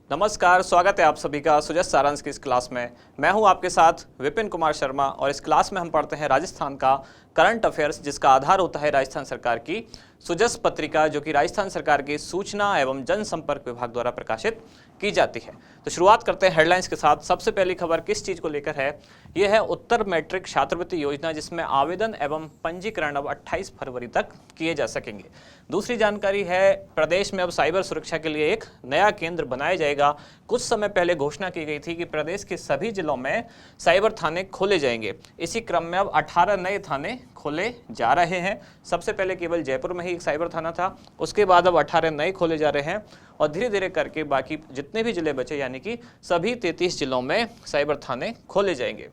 नमस्कार, स्वागत है आप सभी का सुजस सारांश की इस क्लास में। मैं हूं आपके साथ विपिन कुमार शर्मा और इस क्लास में हम पढ़ते हैं राजस्थान का करंट अफेयर्स, जिसका आधार होता है राजस्थान सरकार की सुजस पत्रिका, जो कि राजस्थान सरकार के सूचना एवं जनसंपर्क विभाग द्वारा प्रकाशित की जाती है। तो शुरुआत करते हैं हेडलाइंस के साथ। सबसे पहली खबर किस चीज़ को लेकर है? यह है उत्तर मैट्रिक छात्रवृत्ति योजना, जिसमें आवेदन एवं पंजीकरण अब 28 फरवरी तक किए जा सकेंगे। दूसरी जानकारी है प्रदेश में अब साइबर सुरक्षा के लिए एक नया केंद्र बनाया जाएगा। कुछ समय पहले घोषणा की गई थी कि प्रदेश के सभी जिलों में साइबर थाने खोले जाएंगे। इसी क्रम में अब 18 नए थाने खोले जा रहे हैं। सबसे पहले केवल जयपुर में ही एक साइबर थाना था, उसके बाद अब 18 नए खोले जा रहे हैं और धीरे धीरे करके बाकी जितने भी जिले बचे, यानी कि सभी 33 जिलों में साइबर थाने खोले जाएंगे।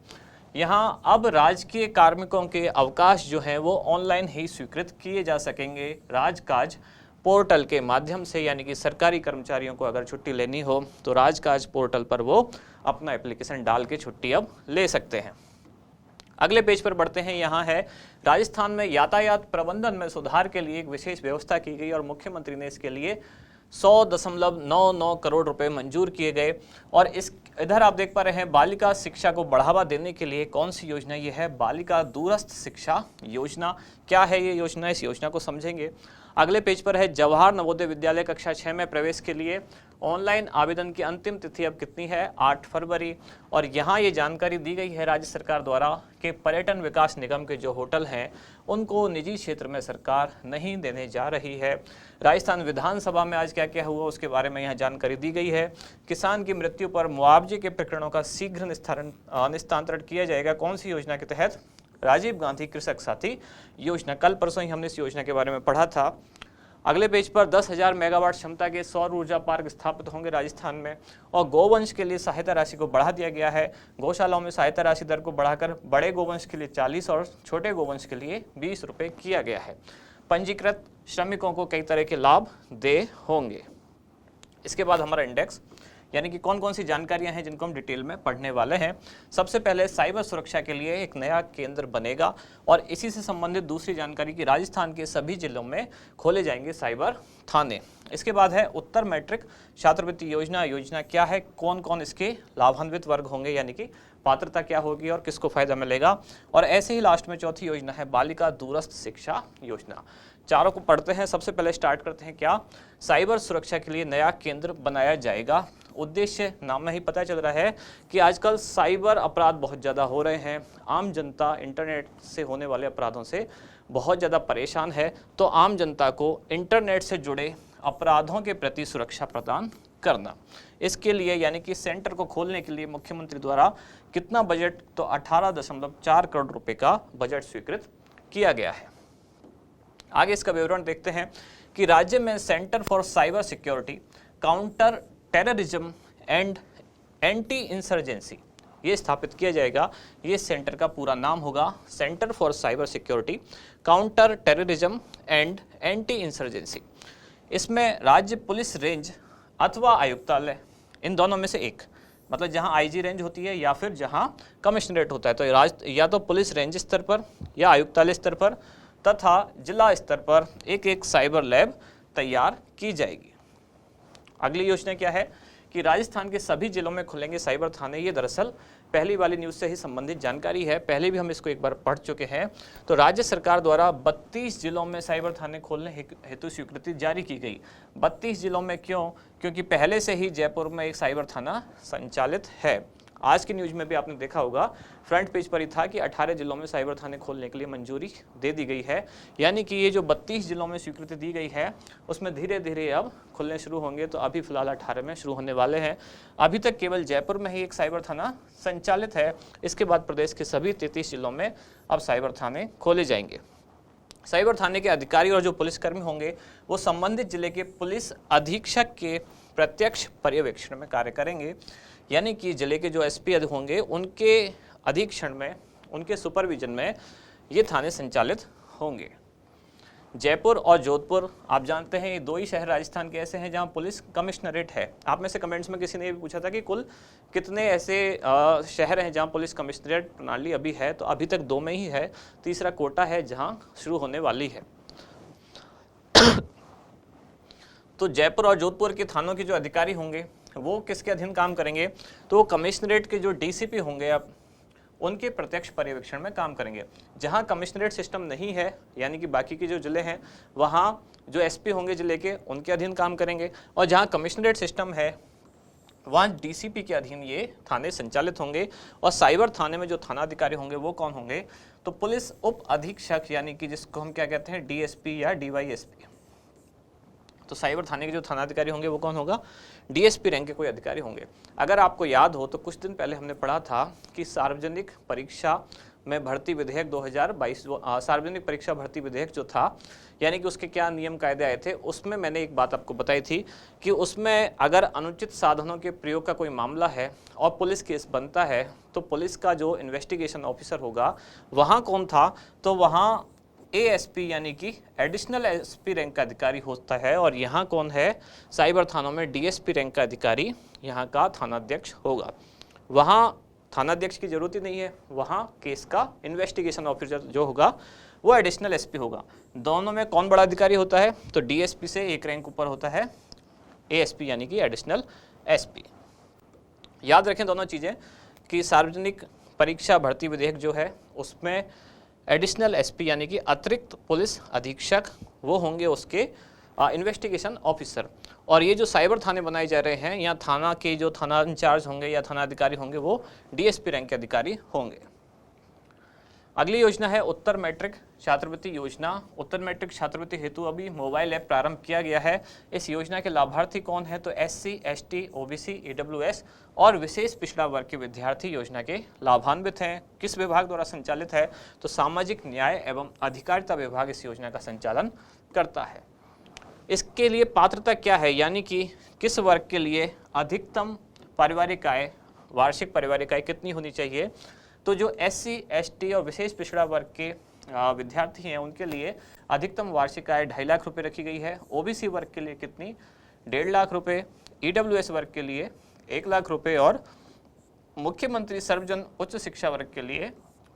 यहाँ अब राजकीय कार्मिकों के अवकाश जो हैं वो ऑनलाइन ही स्वीकृत किए जा सकेंगे राजकाज पोर्टल के माध्यम से, यानी कि सरकारी कर्मचारियों को अगर छुट्टी लेनी हो तो राजकाज पोर्टल पर वो अपना एप्लीकेशन डाल के छुट्टी अब ले सकते हैं। अगले पेज पर बढ़ते हैं। यहाँ है राजस्थान में यातायात प्रबंधन में सुधार के लिए एक विशेष व्यवस्था की गई और मुख्यमंत्री ने इसके लिए 100.99 करोड़ रुपए मंजूर किए गए। और इस इधर आप देख पा रहे हैं बालिका शिक्षा को बढ़ावा देने के लिए कौन सी योजना ये है? बालिका दूरस्थ शिक्षा योजना। क्या है ये योजना? इस योजना को समझेंगे। अगले पेज पर है जवाहर नवोदय विद्यालय कक्षा 6 में प्रवेश के लिए ऑनलाइन आवेदन की अंतिम तिथि अब कितनी है? 8 फरवरी। और यहाँ ये जानकारी दी गई है राज्य सरकार द्वारा कि पर्यटन विकास निगम के जो होटल हैं उनको निजी क्षेत्र में सरकार नहीं देने जा रही है। राजस्थान विधानसभा में आज क्या क्या हुआ उसके बारे में यहाँ जानकारी दी गई है। किसान की मृत्यु पर मुआवजे के प्रकरणों का शीघ्र निस्तारण किया जाएगा। कौन सी योजना के तहत? राजीव गांधी कृषक साथी योजना। कल परसों ही हमने इस योजना के बारे में पढ़ा था। अगले पेज पर 10,000 मेगावाट क्षमता के सौर ऊर्जा पार्क स्थापित होंगे राजस्थान में। और गोवंश के लिए सहायता राशि को बढ़ा दिया गया है। गौशालाओं में सहायता राशि दर को बढ़ाकर बड़े गोवंश के लिए 40 और छोटे गोवंश के लिए 20 रुपये किया गया है। पंजीकृत श्रमिकों को कई तरह के लाभ दे होंगे। इसके बाद हमारा इंडेक्स, यानी कि कौन कौन सी जानकारियां हैं जिनको हम डिटेल में पढ़ने वाले हैं। सबसे पहले साइबर सुरक्षा के लिए एक नया केंद्र बनेगा और इसी से संबंधित दूसरी जानकारी कि राजस्थान के सभी जिलों में खोले जाएंगे साइबर थाने। इसके बाद है उत्तर मैट्रिक छात्रवृत्ति योजना। योजना क्या है? कौन कौन इसके लाभान्वित वर्ग होंगे, यानी कि पात्रता क्या होगी और किसको फायदा मिलेगा। और ऐसे ही लास्ट में चौथी योजना है बालिका दूरस्थ शिक्षा योजना। चारों को पढ़ते हैं। सबसे पहले स्टार्ट करते हैं। क्या? साइबर सुरक्षा के लिए नया केंद्र बनाया जाएगा। उद्देश्य नाम में ही पता चल रहा है कि आजकल साइबर अपराध बहुत ज़्यादा हो रहे हैं। आम जनता इंटरनेट से होने वाले अपराधों से बहुत ज़्यादा परेशान है, तो आम जनता को इंटरनेट से जुड़े अपराधों के प्रति सुरक्षा प्रदान करना, इसके लिए यानी कि सेंटर को खोलने के लिए मुख्यमंत्री द्वारा कितना बजट? तो 18.4 करोड़ रुपए का बजट स्वीकृत किया गया है। आगे इसका विवरण देखते हैं कि राज्य में centre for cyber security, counter terrorism and anti insurgency ये स्थापित किया जाएगा। ये सेंटर का पूरा नाम होगा centre for cyber security, counter terrorism and anti insurgency. इसमें राज्य पुलिस रेंज अथवा आयुक्तालय, इन दोनों में से एक, मतलब जहां आईजी रेंज होती है या फिर जहां कमिश्नरेट होता है, तो या तो पुलिस रेंज स्तर पर या आयुक्तालय स्तर पर तथा जिला स्तर पर एक एक साइबर लैब तैयार की जाएगी। अगली योजना क्या है कि राजस्थान के सभी जिलों में खुलेंगे साइबर थाने। ये दरअसल पहली वाली न्यूज़ से ही संबंधित जानकारी है, पहले भी हम इसको एक बार पढ़ चुके हैं। तो राज्य सरकार द्वारा 32 जिलों में साइबर थाने खोलने हेतु स्वीकृति जारी की गई। 32 जिलों में क्यों? क्योंकि पहले से ही जयपुर में एक साइबर थाना संचालित है। आज की न्यूज़ में भी आपने देखा होगा, फ्रंट पेज पर ही था कि 18 जिलों में साइबर थाने खोलने के लिए मंजूरी दे दी गई है। यानी कि ये जो 32 जिलों में स्वीकृति दी गई है उसमें धीरे धीरे अब खुलने शुरू होंगे। तो अभी फिलहाल 18 में शुरू होने वाले हैं। अभी तक केवल जयपुर में ही एक साइबर थाना संचालित है। इसके बाद प्रदेश के सभी 33 जिलों में अब साइबर थाने खोले जाएंगे। साइबर थाने के अधिकारी और जो पुलिसकर्मी होंगे वो संबंधित जिले के पुलिस अधीक्षक के प्रत्यक्ष पर्यवेक्षण में कार्य करेंगे। यानी कि जिले के जो एसपी होंगे उनके अधीक्षण में, उनके सुपरविजन में ये थाने संचालित होंगे। जयपुर और जोधपुर आप जानते हैं ये दो ही शहर राजस्थान के ऐसे हैं जहां पुलिस कमिश्नरेट है। आप में से कमेंट्स में किसी ने भी पूछा था कि कुल कितने ऐसे शहर हैं जहां पुलिस कमिश्नरेट प्रणाली अभी है, तो अभी तक 2 में ही है। तीसरा कोटा है जहां शुरू होने वाली है। तो जयपुर और जोधपुर के थानों के जो अधिकारी होंगे वो किसके अधीन काम करेंगे, तो कमिश्नरेट के जो डीसीपी होंगे अब उनके प्रत्यक्ष पर्यवेक्षण में काम करेंगे। जहां कमिश्नरेट सिस्टम नहीं है, यानी कि बाकी के जो जिले हैं वहां जो एसपी होंगे जिले के, उनके अधीन काम करेंगे, और जहां कमिश्नरेट सिस्टम है वहाँ डीसीपी के अधीन ये थाने संचालित होंगे। और साइबर थाने में जो थाना अधिकारी होंगे वो कौन होंगे, तो पुलिस उप अधीक्षक, यानी कि जिसको हम क्या कहते हैं, डीएसपी या डीवाईएसपी। तो साइबर थाने के जो थाना अधिकारी होंगे वो कौन होगा, डीएसपी रैंक के कोई अधिकारी होंगे। अगर आपको याद हो तो कुछ दिन पहले हमने पढ़ा था कि सार्वजनिक परीक्षा में भर्ती विधेयक 2022, सार्वजनिक परीक्षा भर्ती विधेयक जो था, यानी कि उसके क्या नियम कायदे आए थे, उसमें मैंने एक बात आपको बताई थी कि उसमें अगर अनुचित साधनों के प्रयोग का कोई मामला है और पुलिस केस बनता है तो पुलिस का जो इन्वेस्टिगेशन ऑफिसर होगा वहाँ कौन था, तो वहाँ एएसपी यानी कि एडिशनल एसपी रैंक का अधिकारी होता है। और यहाँ कौन है, साइबर थानों में डीएसपी रैंक का अधिकारी यहाँ का थानाध्यक्ष होगा। वहाँ थानाध्यक्ष की जरूरत ही नहीं है, वहाँ केस का इन्वेस्टिगेशन ऑफिसर जो होगा वो एडिशनल एसपी होगा। दोनों में कौन बड़ा अधिकारी होता है, तो डीएसपी से एक रैंक ऊपर होता है एएसपी यानी कि एडिशनल एसपी। याद रखें दोनों चीज़ें कि सार्वजनिक परीक्षा भर्ती विधेयक जो है उसमें एडिशनल एसपी यानी कि अतिरिक्त पुलिस अधीक्षक वो होंगे उसके इन्वेस्टिगेशन ऑफिसर। और ये जो साइबर थाने बनाए जा रहे हैं, यहाँ थाना के जो थाना इंचार्ज होंगे या थाना अधिकारी होंगे वो डीएसपी रैंक के अधिकारी होंगे। अगली योजना है उत्तर मैट्रिक छात्रवृत्ति योजना। उत्तर मैट्रिक छात्रवृत्ति हेतु अभी मोबाइल ऐप प्रारंभ किया गया है। इस योजना के लाभार्थी कौन है, तो एससी, एसटी, ओबीसी, ईडब्ल्यूएस और विशेष पिछड़ा वर्ग के विद्यार्थी योजना के लाभान्वित हैं। किस विभाग द्वारा संचालित है, तो सामाजिक न्याय एवं अधिकारिता विभाग इस योजना का संचालन करता है। इसके लिए पात्रता क्या है, यानी कि किस वर्ग के लिए अधिकतम पारिवारिक आय, वार्षिक पारिवारिक आय कितनी होनी चाहिए, तो जो एससी, एसटी और विशेष पिछड़ा वर्ग के विद्यार्थी हैं उनके लिए अधिकतम वार्षिक आय 2.5 लाख रुपए रखी गई है। ओबीसी वर्ग के लिए कितनी, 1.5 लाख रुपए, ईडब्ल्यूएस वर्ग के लिए 1 लाख रुपए और मुख्यमंत्री सर्वजन उच्च शिक्षा वर्ग के लिए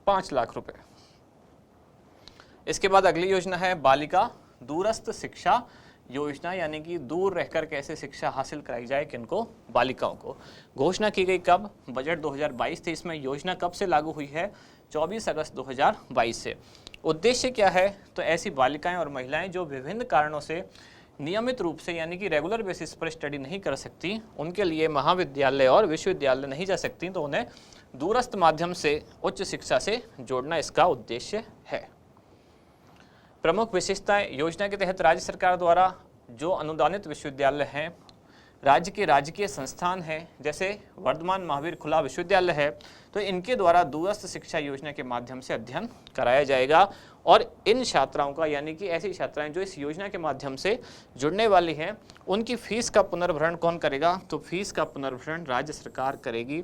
5 लाख रुपए। इसके बाद अगली योजना है बालिका दूरस्थ शिक्षा योजना, यानी कि दूर रहकर कैसे शिक्षा हासिल कराई जाए किनको, बालिकाओं को। घोषणा की गई कब, बजट 2022 थे। इसमें योजना कब से लागू हुई है, 24 अगस्त 2022 से। उद्देश्य क्या है, तो ऐसी बालिकाएं और महिलाएं जो विभिन्न कारणों से नियमित रूप से यानी कि रेगुलर बेसिस पर स्टडी नहीं कर सकती, उनके लिए महाविद्यालय और विश्वविद्यालय नहीं जा सकती, तो उन्हें दूरस्थ माध्यम से उच्च शिक्षा से जोड़ना इसका उद्देश्य है। प्रमुख विशेषताएं, योजना के तहत राज्य सरकार द्वारा जो अनुदानित विश्वविद्यालय हैं, राज्य के राजकीय संस्थान हैं, जैसे वर्धमान महावीर खुला विश्वविद्यालय है, तो इनके द्वारा दूरस्थ शिक्षा योजना के माध्यम से अध्ययन कराया जाएगा। और इन छात्राओं का, यानी कि ऐसी छात्राएं जो इस योजना के माध्यम से जुड़ने वाली हैं, उनकी फीस का पुनर्भरण कौन करेगा, तो फीस का पुनर्भरण राज्य सरकार करेगी।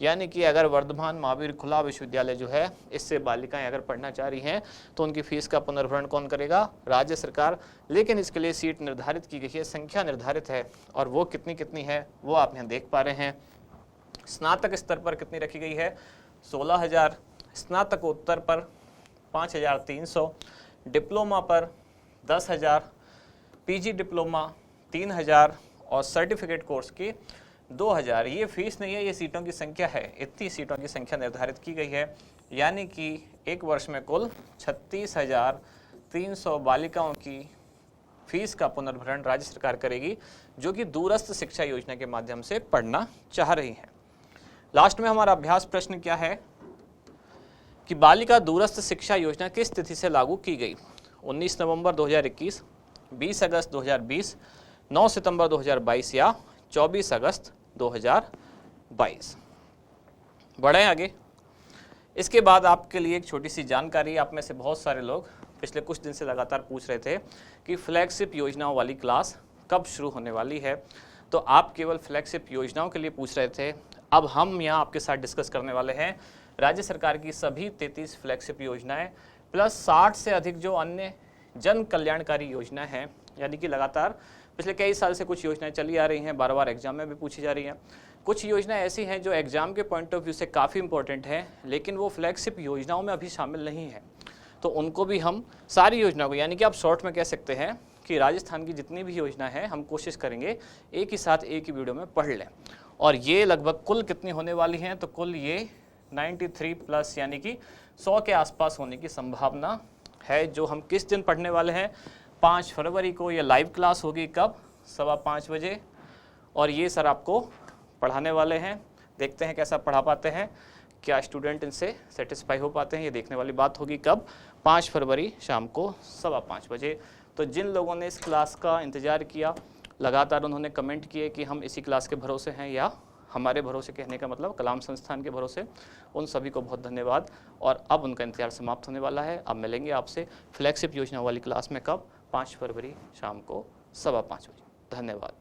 यानी कि अगर वर्धमान महावीर खुला विश्वविद्यालय जो है इससे बालिकाएं अगर पढ़ना चाह रही हैं तो उनकी फीस का पुनर्भरण कौन करेगा, राज्य सरकार। लेकिन इसके लिए सीट निर्धारित की गई है, संख्या निर्धारित है, और वो कितनी कितनी है वो आप यहाँ देख पा रहे हैं। स्नातक स्तर पर कितनी रखी गई है, 16,000, स्नातकोत्तर पर 5,300, डिप्लोमा पर 10,000, पीजी डिप्लोमा 3,000 और सर्टिफिकेट कोर्स की 2,000। ये फीस नहीं है, ये सीटों की संख्या है। इतनी सीटों की संख्या निर्धारित की गई है, यानी कि एक वर्ष में कुल 36,300 बालिकाओं की फीस का पुनर्भरण राज्य सरकार करेगी, जो कि दूरस्थ शिक्षा योजना के माध्यम से पढ़ना चाह रही हैं। लास्ट में हमारा अभ्यास प्रश्न क्या है कि बालिका दूरस्थ शिक्षा योजना किस तिथि से लागू की गई, 19 नवंबर 2021, 20 अगस्त 2020, 9 सितंबर 2022 या 24 अगस्त 2022। बढ़ें आगे। इसके बाद आपके लिए एक छोटी सी जानकारी, आप में से बहुत सारे लोग पिछले कुछ दिन से लगातार पूछ रहे थे कि फ्लैगशिप योजनाओं वाली क्लास कब शुरू होने वाली है। तो आप केवल फ्लैगशिप योजनाओं के लिए पूछ रहे थे, अब हम यहाँ आपके साथ डिस्कस करने वाले हैं राज्य सरकार की सभी 33 फ्लैगशिप योजनाएं प्लस 60 से अधिक जो अन्य जन कल्याणकारी योजनाएं हैं। यानी कि लगातार पिछले कई साल से कुछ योजनाएं चली आ रही हैं, बार बार एग्जाम में भी पूछी जा रही हैं। कुछ योजनाएं ऐसी हैं जो एग्जाम के पॉइंट ऑफ व्यू से काफ़ी इंपॉर्टेंट हैं, लेकिन वो फ्लैगशिप योजनाओं में अभी शामिल नहीं है। तो उनको भी हम सारी योजनाओं को, यानी कि आप शॉर्ट में कह सकते हैं कि राजस्थान की जितनी भी योजना है हम कोशिश करेंगे एक ही साथ एक ही वीडियो में पढ़ लें। और ये लगभग कुल कितनी होने वाली हैं, तो कुल ये 93 प्लस यानी कि 100 के आसपास होने की संभावना है, जो हम किस दिन पढ़ने वाले हैं 5 फरवरी को। ये लाइव क्लास होगी कब, 5:15 बजे, और ये सर आपको पढ़ाने वाले हैं। देखते हैं कैसा पढ़ा पाते हैं, क्या स्टूडेंट इनसे सेटिस्फाई हो पाते हैं, ये देखने वाली बात होगी। कब, 5 फरवरी शाम को 5:15 बजे। तो जिन लोगों ने इस क्लास का इंतज़ार किया, लगातार उन्होंने कमेंट किए कि हम इसी क्लास के भरोसे हैं, या हमारे भरोसे कहने का मतलब कलाम संस्थान के भरोसे, उन सभी को बहुत धन्यवाद। और अब उनका इंतजार समाप्त होने वाला है। अब मिलेंगे आपसे फ्लैगशिप योजना वाली क्लास में कब, 5 फरवरी शाम को 5:15 बजे। धन्यवाद।